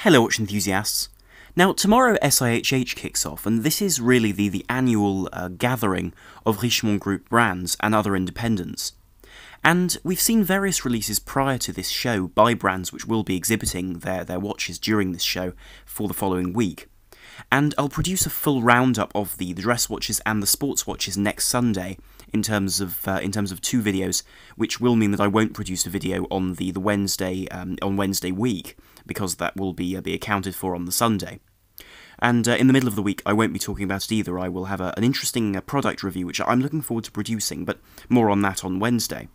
Hello watch enthusiasts. Now tomorrow SIHH kicks off, and this is really the annual gathering of Richemont Group brands and other independents. And we've seen various releases prior to this show by brands which will be exhibiting their watches during this show for the following week. And I'll produce a full roundup of the dress watches and the sports watches next Sunday in terms of two videos, which will mean that I won't produce a video on the Wednesday week, because that will be accounted for on the Sunday. And in the middle of the week, I won't be talking about it either. I will have an interesting product review, which I'm looking forward to producing, but more on that on Wednesday.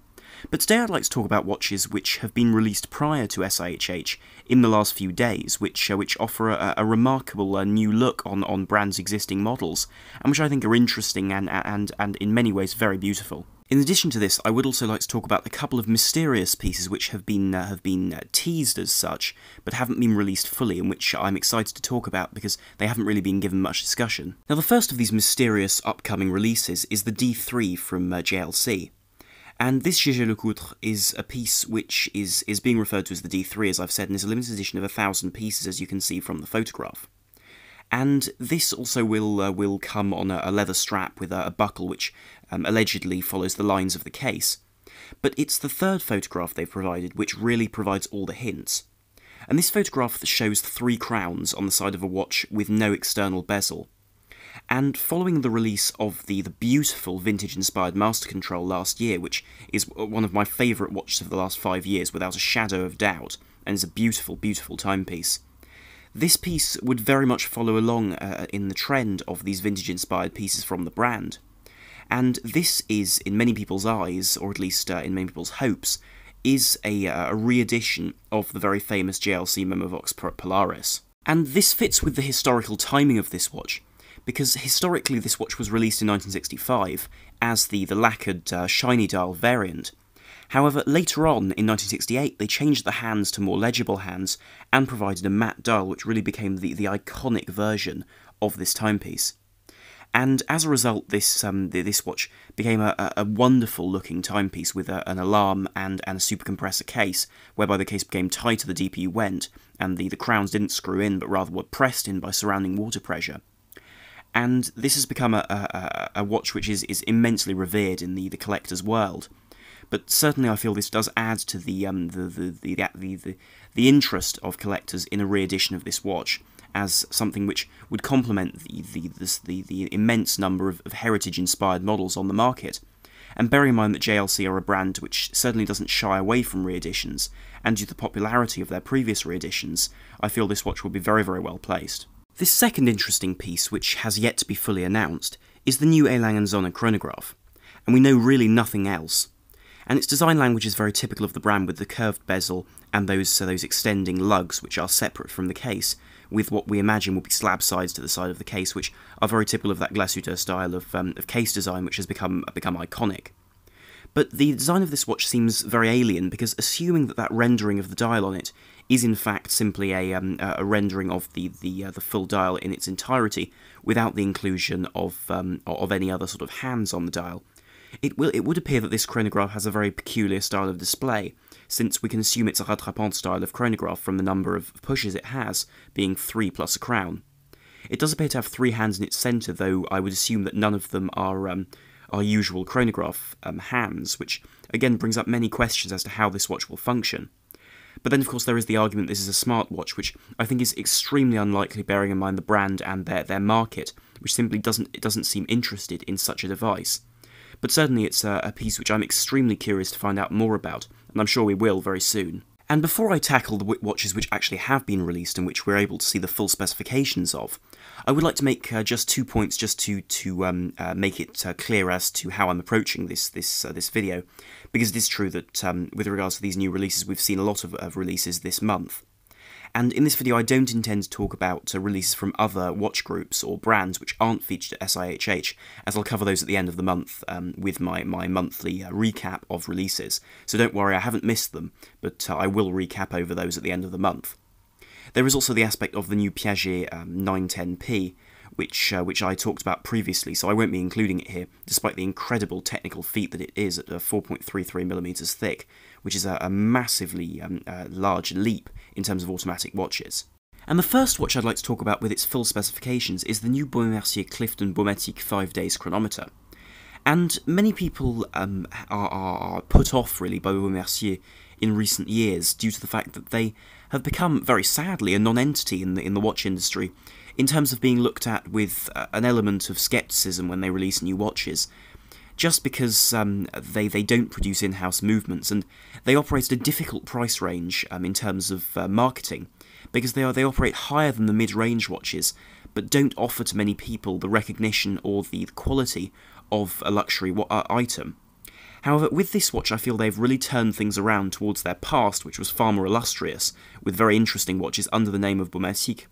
But today I'd like to talk about watches which have been released prior to SIHH in the last few days, which offer a remarkable new look on brands' existing models, and which I think are interesting and in many ways very beautiful. In addition to this, I would also like to talk about a couple of mysterious pieces which have been teased as such, but haven't been released fully, and which I'm excited to talk about because they haven't really been given much discussion. Now, the first of these mysterious upcoming releases is the D3 from GLC. And this Jaeger LeCoultre is a piece which is being referred to as the D3, as I've said, and is a limited edition of 1,000 pieces, as you can see from the photograph. And this also will come on a leather strap with a buckle which allegedly follows the lines of the case. But it's the third photograph they've provided which really provides all the hints. And this photograph shows 3 crowns on the side of a watch with no external bezel. And following the release of the beautiful vintage-inspired Master Control last year, which is one of my favourite watches of the last 5 years without a shadow of doubt, and is a beautiful, beautiful timepiece, this piece would very much follow along in the trend of these vintage-inspired pieces from the brand. And this is, in many people's eyes, or at least in many people's hopes, is a re-edition of the very famous GLC Memovox Polaris. And this fits with the historical timing of this watch, because historically this watch was released in 1965 as the lacquered shiny dial variant. However, later on, in 1968, they changed the hands to more legible hands and provided a matte dial, which really became the iconic version of this timepiece. And as a result, this watch became a wonderful-looking timepiece with an alarm and a supercompressor case, whereby the case became tighter the deeper you went, and the crowns didn't screw in, but rather were pressed in by surrounding water pressure. And this has become a watch which is immensely revered in the collector's world. But certainly I feel this does add to the interest of collectors in a re-edition of this watch, as something which would complement the immense number of heritage-inspired models on the market. And bearing in mind that JLC are a brand which certainly doesn't shy away from re-editions, and due to the popularity of their previous re-editions, I feel this watch will be very, very well placed. This second interesting piece, which has yet to be fully announced, is the new A.Lange Sohne chronograph, and we know really nothing else. And its design language is very typical of the brand, with the curved bezel and those extending lugs which are separate from the case, with what we imagine will be slab sides to the side of the case, which are very typical of that glacé style of case design which has become iconic. But the design of this watch seems very alien, because assuming that rendering of the dial on it is in fact simply a rendering of the full dial in its entirety, without the inclusion of any other sort of hands on the dial, it would appear that this chronograph has a very peculiar style of display, since we can assume it's a Rattrapante style of chronograph from the number of pushes it has, being 3 plus a crown. It does appear to have 3 hands in its centre, though I would assume that none of them are usual chronograph hands, which again brings up many questions as to how this watch will function. But then of course there is the argument this is a smartwatch, which I think is extremely unlikely, bearing in mind the brand and their market, which simply doesn't seem interested in such a device. But certainly it's a piece which I'm extremely curious to find out more about, and I'm sure we will very soon. And before I tackle the watches which actually have been released and which we're able to see the full specifications of, I would like to make just 2 points just to make it clear as to how I'm approaching this video, because it is true that with regards to these new releases, we've seen a lot of releases this month. And in this video I don't intend to talk about releases from other watch groups or brands which aren't featured at SIHH, as I'll cover those at the end of the month with my monthly recap of releases. So don't worry, I haven't missed them, but I will recap over those at the end of the month. There is also the aspect of the new Piaget 910p, which I talked about previously, so I won't be including it here, despite the incredible technical feat that it is at 4.33mm thick, which is a massively large leap in terms of automatic watches. And the first watch I'd like to talk about with its full specifications is the new Baume Mercier Clifton Baumatic 5 days chronometer. And many people are put off, really, by Baume Mercier in recent years due to the fact that they have become, very sadly, a non-entity in the watch industry in terms of being looked at with an element of scepticism when they release new watches, just because they don't produce in-house movements, and they operate at a difficult price range in terms of marketing, because they operate higher than the mid-range watches, but don't offer to many people the recognition or the quality of a luxury item. However, with this watch I feel they've really turned things around towards their past, which was far more illustrious, with very interesting watches under the name of Baumatic.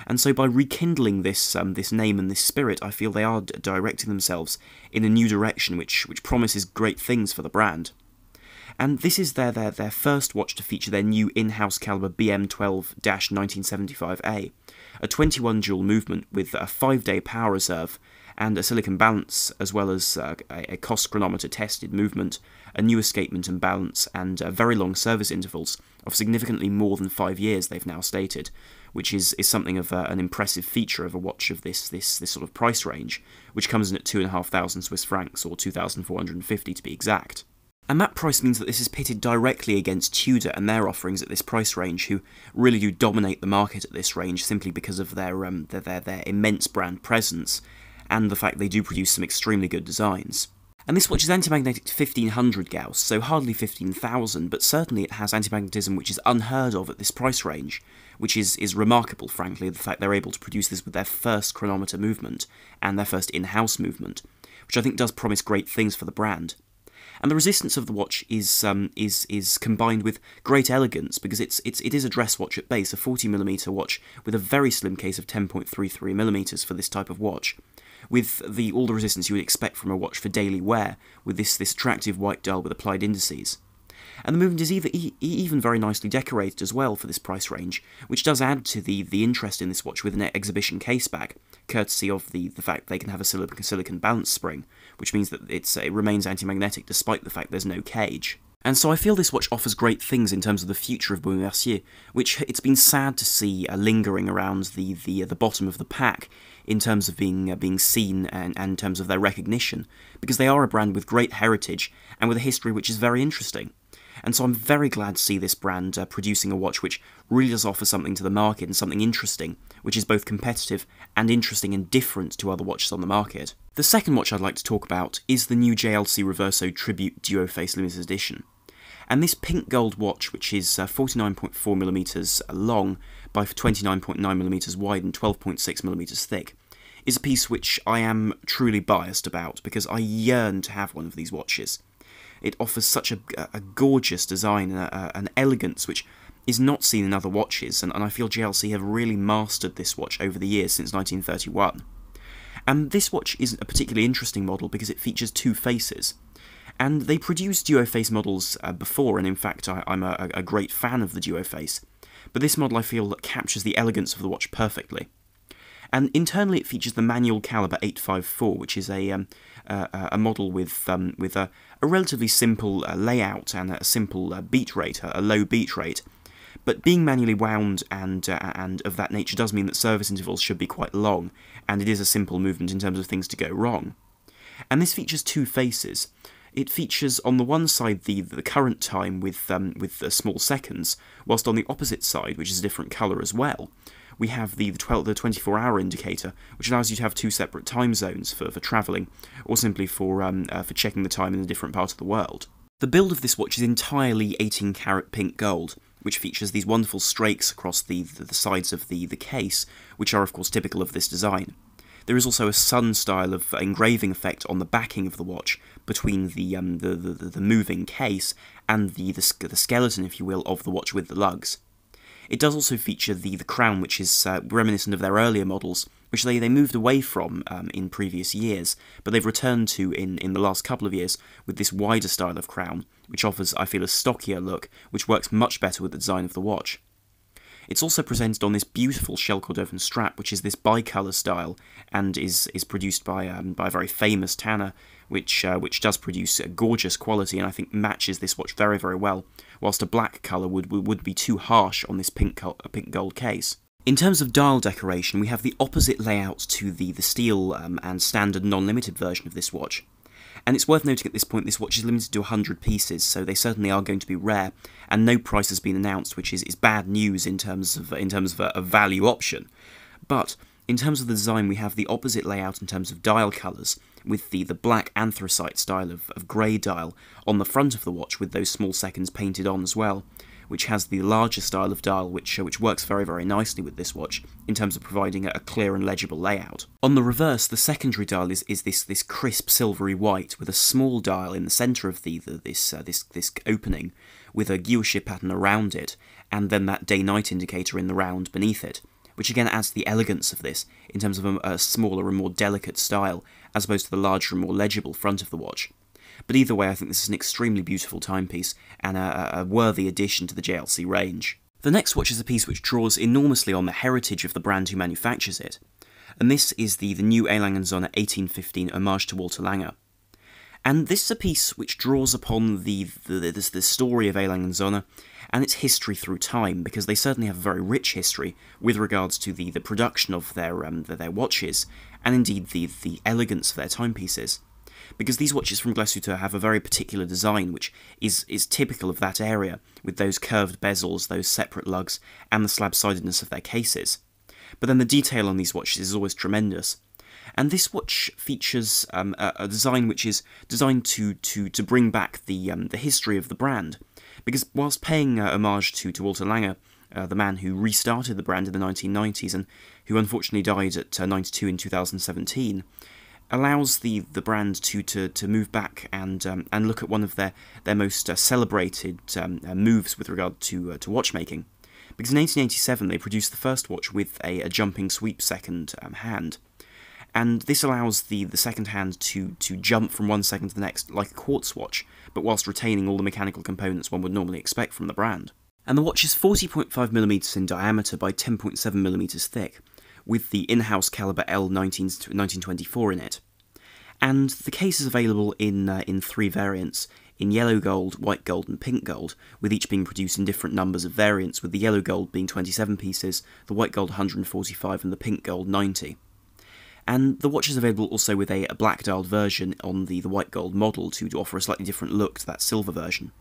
And so by rekindling this name and this spirit, I feel they are directing themselves in a new direction which promises great things for the brand. And this is their first watch to feature their new in-house caliber BM12-1975A, a 21 dual movement with a 5-day power reserve and a silicon balance, as well as a cost chronometer tested movement, a new escapement and balance, and very long service intervals of significantly more than 5 years they've now stated, which is something of an impressive feature of a watch of this sort of price range, which comes in at 2,500 Swiss francs, or 2,450 to be exact. And that price means that this is pitted directly against Tudor and their offerings at this price range, who really do dominate the market at this range simply because of their immense brand presence and the fact they do produce some extremely good designs. And this watch is antimagnetic to 1500 Gauss, so hardly 15,000, but certainly it has antimagnetism which is unheard of at this price range, which is remarkable, frankly, the fact they're able to produce this with their first chronometer movement and their first in-house movement, which I think does promise great things for the brand. And the resistance of the watch is combined with great elegance, because it is a dress watch at base, a 40mm watch with a very slim case of 10.33mm for this type of watch, with all the resistance you would expect from a watch for daily wear, with this attractive white dial with applied indices. And the movement is even very nicely decorated as well for this price range, which does add to the interest in this watch with an exhibition case back, courtesy of the fact they can have a silicon balance spring, which means that it remains anti-magnetic despite the fact there's no cage. And so I feel this watch offers great things in terms of the future of Baume Mercier, which it's been sad to see lingering around the bottom of the pack in terms of being seen and in terms of their recognition, because they are a brand with great heritage and with a history which is very interesting. And so I'm very glad to see this brand producing a watch which really does offer something to the market and something interesting, which is both competitive and interesting and different to other watches on the market. The second watch I'd like to talk about is the new GLC Reverso Tribute Duoface Limited Edition. And this pink gold watch, which is 49.4mm long by 29.9mm wide and 12.6mm thick, is a piece which I am truly biased about, because I yearn to have one of these watches. It offers such a gorgeous design and an elegance which is not seen in other watches, and I feel GLC have really mastered this watch over the years since 1931. And this watch is a particularly interesting model because it features two faces. And they produced Duoface models before, and in fact I'm a great fan of the Duoface, but this model I feel captures the elegance of the watch perfectly. And internally it features the manual caliber 854, which is a model with a relatively simple layout and a simple beat rate, a low beat rate. But being manually wound and of that nature does mean that service intervals should be quite long, and it is a simple movement in terms of things to go wrong. And this features two faces. It features on the one side the current time with small seconds, whilst on the opposite side, which is a different colour as well, we have the 24-hour indicator, which allows you to have two separate time zones for travelling, or simply for checking the time in a different part of the world. The build of this watch is entirely 18-karat pink gold, which features these wonderful strakes across the sides of the case, which are of course typical of this design. There is also a sun style of engraving effect on the backing of the watch between the moving case and the skeleton, if you will, of the watch with the lugs. It does also feature the crown, which is reminiscent of their earlier models, which they moved away from in previous years, but they've returned to in the last couple of years with this wider style of crown, which offers, I feel, a stockier look, which works much better with the design of the watch. It's also presented on this beautiful shell Cordovan strap, which is this bicolour style, and is produced by a very famous tanner, which does produce a gorgeous quality, and I think matches this watch very, very well, whilst a black colour would be too harsh on this pink gold case. In terms of dial decoration, we have the opposite layout to the steel and standard non-limited version of this watch. And it's worth noting at this point this watch is limited to 100 pieces, so they certainly are going to be rare, and no price has been announced, which is bad news in terms of a value option. But in terms of the design, we have the opposite layout in terms of dial colours, with the black anthracite style of grey dial on the front of the watch, with those small seconds painted on as well, which has the larger style of dial, which works very, very nicely with this watch in terms of providing a clear and legible layout. On the reverse, the secondary dial is this crisp silvery white with a small dial in the centre of this opening, with a guilloche pattern around it, and then that day-night indicator in the round beneath it, which again adds to the elegance of this in terms of a smaller and more delicate style, as opposed to the larger and more legible front of the watch. But either way, I think this is an extremely beautiful timepiece and a worthy addition to the JLC range. The next watch is a piece which draws enormously on the heritage of the brand who manufactures it, and this is the new A.Lange Sohne 1815 Homage to Walter Lange. And this is a piece which draws upon the story of A.Lange Sohne and its history through time, because they certainly have a very rich history with regards to the production of their watches, and indeed the elegance of their timepieces. Because these watches from Glashütte have a very particular design which is typical of that area, with those curved bezels, those separate lugs, and the slab-sidedness of their cases. But then the detail on these watches is always tremendous. And this watch features a design which is designed to bring back the history of the brand, because whilst paying homage to Walter Lange, the man who restarted the brand in the 1990s and who unfortunately died at 92 in 2017, allows the brand to move back and look at one of their most celebrated moves with regard to watchmaking. Because in 1887 they produced the first watch with a jumping sweep second hand, and this allows the second hand to jump from one second to the next like a quartz watch, but whilst retaining all the mechanical components one would normally expect from the brand. And the watch is 40.5mm in diameter by 10.7mm thick, with the in-house caliber L1924 in it. And the case is available in three variants, in yellow gold, white gold and pink gold, with each being produced in different numbers of variants, with the yellow gold being 27 pieces, the white gold 145 and the pink gold 90. And the watch is available also with a black dialed version on the white gold model to offer a slightly different look to that silver version.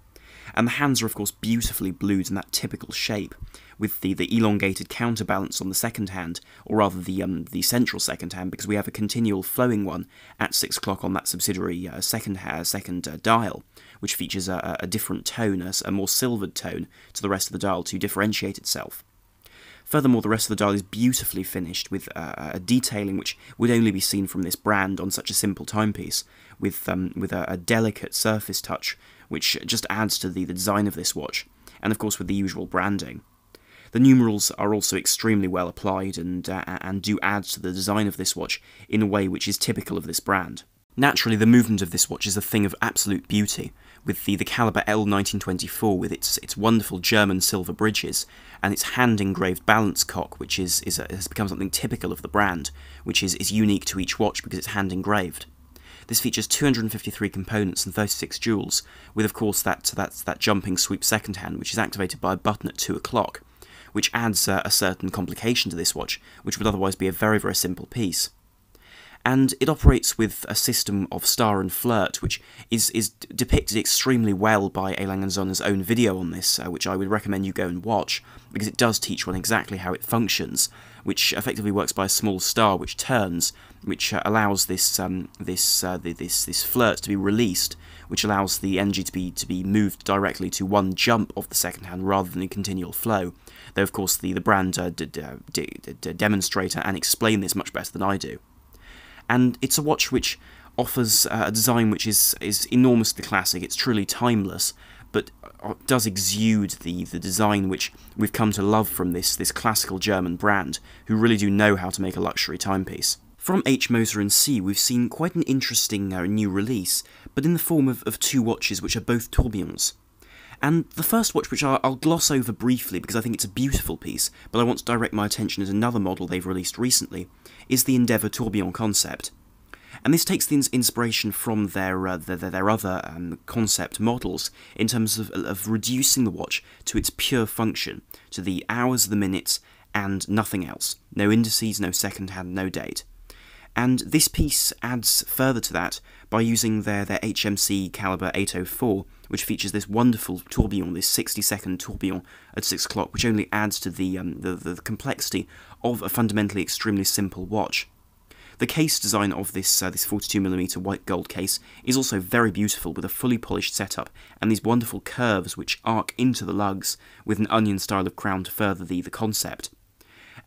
And the hands are of course beautifully blued in that typical shape, with the elongated counterbalance on the second hand, or rather the central second hand, because we have a continual flowing one at 6 o'clock on that subsidiary second dial, which features a different tone, a more silvered tone to the rest of the dial to differentiate itself. Furthermore, the rest of the dial is beautifully finished, with a detailing which would only be seen from this brand on such a simple timepiece, with a delicate surface touch, which just adds to the design of this watch, and of course with the usual branding. The numerals are also extremely well applied and do add to the design of this watch in a way which is typical of this brand. Naturally, the movement of this watch is a thing of absolute beauty, with the caliber L1924 with its wonderful German silver bridges, and its hand-engraved balance cock, which has become something typical of the brand, which is unique to each watch because it's hand-engraved. This features 253 components and 36 jewels, with of course that jumping sweep second hand, which is activated by a button at 2 o'clock, which adds a certain complication to this watch, which would otherwise be a very, very simple piece. And it operates with a system of star and flirt, which is depicted extremely well by A.Lange Sohne's own video on this, which I would recommend you go and watch, because it does teach one exactly how it functions, which effectively works by a small star which turns, which allows this flirt to be released, which allows the energy to be moved directly to one jump of the second hand rather than a continual flow. Though of course the brand demonstrate and explain this much better than I do. And it's a watch which offers a design which is enormously classic. It's truly timeless, but does exude the design which we've come to love from this classical German brand, who really do know how to make a luxury timepiece. From H. Moser and C, we've seen quite an interesting new release, but in the form of two watches which are both tourbillons. And the first watch, which I'll gloss over briefly because I think it's a beautiful piece, but I want to direct my attention at another model they've released recently, is the Endeavour tourbillon concept. And this takes the inspiration from their other concept models in terms of reducing the watch to its pure function, to the hours, the minutes, and nothing else. No indices, no second hand, no date. And this piece adds further to that by using their HMC caliber 804, which features this wonderful tourbillon, this 60-second tourbillon at 6 o'clock, which only adds to the complexity of a fundamentally extremely simple watch. The case design of this 42mm white gold case is also very beautiful, with a fully polished setup and these wonderful curves which arc into the lugs with an onion style of crown to further the concept.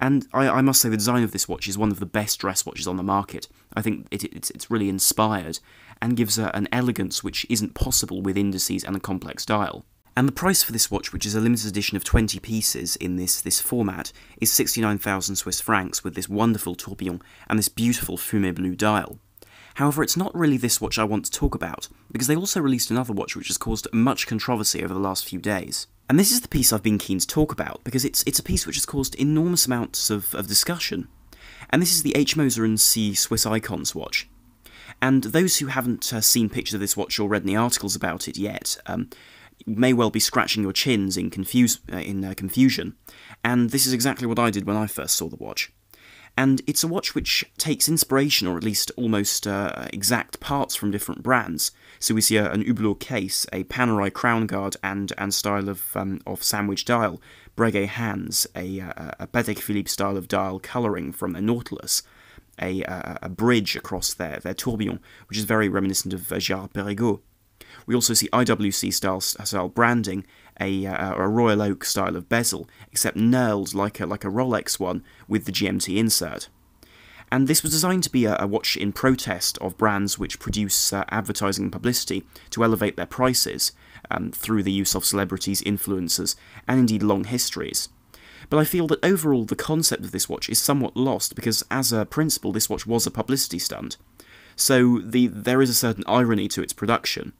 And I must say the design of this watch is one of the best dress watches on the market. I think it's really inspired and gives an elegance which isn't possible with indices and a complex dial. And the price for this watch, which is a limited edition of 20 pieces in this format, is 69,000 Swiss francs with this wonderful tourbillon and this beautiful fumé blue dial. However, it's not really this watch I want to talk about, because they also released another watch which has caused much controversy over the last few days. And this is the piece I've been keen to talk about, because it's a piece which has caused enormous amounts of discussion. And this is the H. Moser & C Swiss Icons watch. And those who haven't seen pictures of this watch or read any articles about it yet may well be scratching your chins in confusion, and this is exactly what I did when I first saw the watch. And it's a watch which takes inspiration, or at least almost exact parts from different brands. So we see an Hublot case, a Panerai crown guard and style of sandwich dial, Breguet hands, a Patek Philippe style of dial colouring from a Nautilus, a bridge across their tourbillon, which is very reminiscent of Girard-Perregaux. We also see IWC style branding, a Royal Oak style of bezel, except knurled like a Rolex one with the GMT insert. And this was designed to be a watch in protest of brands which produce advertising and publicity to elevate their prices through the use of celebrities, influencers, and indeed long histories. But I feel that overall the concept of this watch is somewhat lost, because as a principle this watch was a publicity stunt. So there is a certain irony to its production.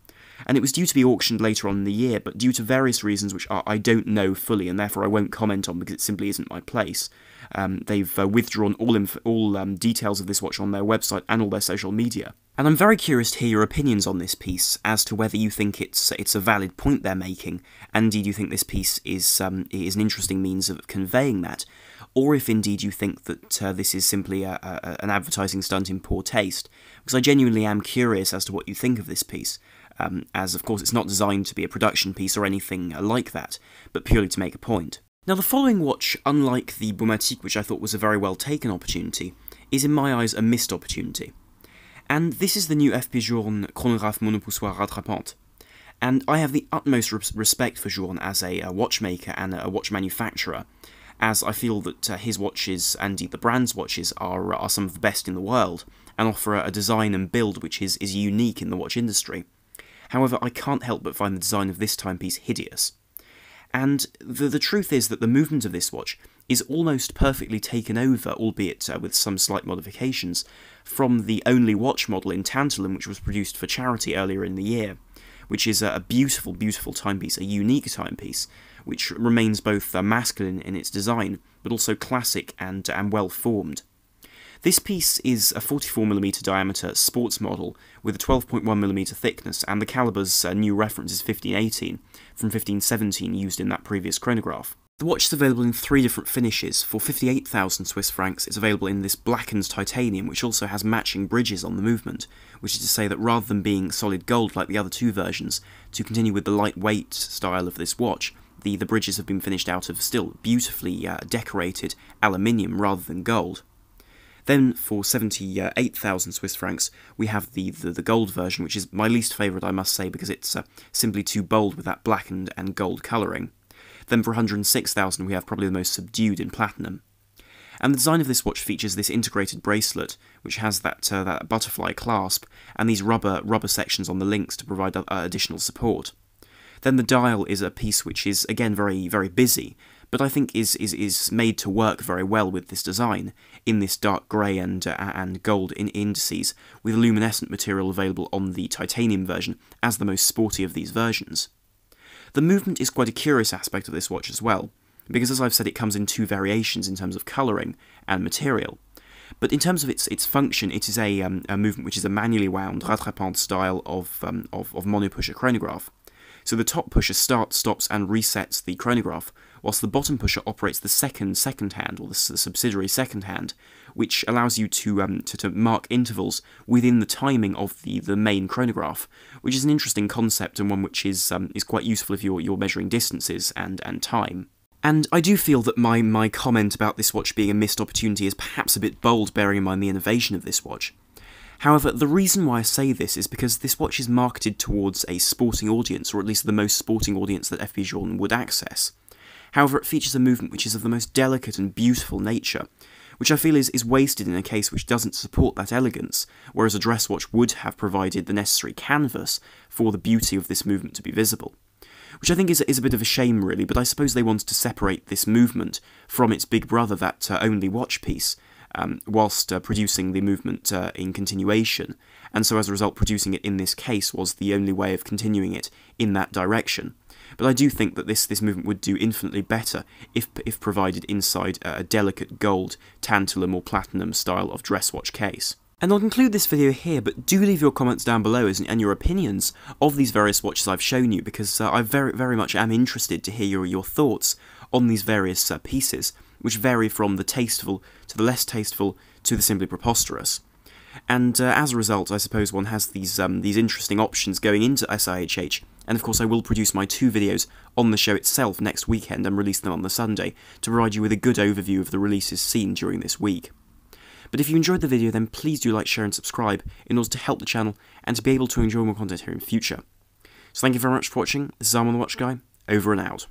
And it was due to be auctioned later on in the year, but due to various reasons which I don't know fully, and therefore I won't comment on because it simply isn't my place, they've withdrawn all details of this watch on their website and all their social media. And I'm very curious to hear your opinions on this piece, as to whether you think it's a valid point they're making, and indeed you think this piece is an interesting means of conveying that, or if indeed you think that this is simply an advertising stunt in poor taste, because I genuinely am curious as to what you think of this piece. As of course it's not designed to be a production piece or anything like that, but purely to make a point. Now the following watch, unlike the Baumatic, which I thought was a very well taken opportunity, is in my eyes a missed opportunity. And this is the new FP Journe Chronographe Monopoussoir Rattrapante. And I have the utmost respect for Journe as a watchmaker and a watch manufacturer, as I feel that his watches, and indeed the brand's watches, are some of the best in the world, and offer a design and build which is unique in the watch industry. However, I can't help but find the design of this timepiece hideous. And the truth is that the movement of this watch is almost perfectly taken over, albeit with some slight modifications, from the only watch model in tantalum which was produced for charity earlier in the year, which is a beautiful, beautiful timepiece, a unique timepiece, which remains both masculine in its design, but also classic and well-formed. This piece is a 44mm diameter sports model with a 12.1mm thickness, and the caliber's new reference is 1518 from 1517 used in that previous chronograph. The watch is available in 3 different finishes. For 58,000 Swiss francs, it's available in this blackened titanium, which also has matching bridges on the movement, which is to say that rather than being solid gold like the other 2 versions, to continue with the lightweight style of this watch, the bridges have been finished out of still beautifully decorated aluminium rather than gold. Then for 78,000 Swiss francs, we have the gold version, which is my least favourite, I must say, because it's simply too bold with that black and gold colouring. Then for 106,000, we have probably the most subdued in platinum. And the design of this watch features this integrated bracelet, which has that butterfly clasp, and these rubber sections on the links to provide additional support. Then the dial is a piece which is, again, very, very busy, but I think is made to work very well with this design, in this dark grey and gold indices, with luminescent material available on the titanium version as the most sporty of these versions. The movement is quite a curious aspect of this watch as well, because as I've said, it comes in 2 variations in terms of colouring and material. But in terms of its function, it is a movement which is a manually wound Rattrapante style of Monopoussoir chronograph. So the top pusher starts, stops and resets the chronograph, whilst the bottom pusher operates the second hand, or the subsidiary second hand, which allows you to mark intervals within the timing of the main chronograph, which is an interesting concept and one which is quite useful if you're measuring distances and time. And I do feel that my comment about this watch being a missed opportunity is perhaps a bit bold, bearing in mind the innovation of this watch. However, the reason why I say this is because this watch is marketed towards a sporting audience, or at least the most sporting audience that FP Journe would access. However, it features a movement which is of the most delicate and beautiful nature, which I feel is wasted in a case which doesn't support that elegance, whereas a dress watch would have provided the necessary canvas for the beauty of this movement to be visible. Which I think is a bit of a shame, really, but I suppose they wanted to separate this movement from its big brother, that only watch piece, whilst producing the movement in continuation, and so as a result producing it in this case was the only way of continuing it in that direction. But I do think that this movement would do infinitely better if provided inside a delicate gold, tantalum or platinum style of dress watch case. And I'll conclude this video here, but do leave your comments down below and your opinions of these various watches I've shown you, because I very much am interested to hear your thoughts on these various pieces, which vary from the tasteful to the less tasteful to the simply preposterous. And as a result, I suppose one has these interesting options going into SIHH, and of course I will produce my 2 videos on the show itself next weekend and release them on the Sunday to provide you with a good overview of the releases seen during this week. But if you enjoyed the video, then please do like, share and subscribe in order to help the channel and to be able to enjoy more content here in future. So thank you very much for watching. This is A.Lange the Watch Guy, over and out.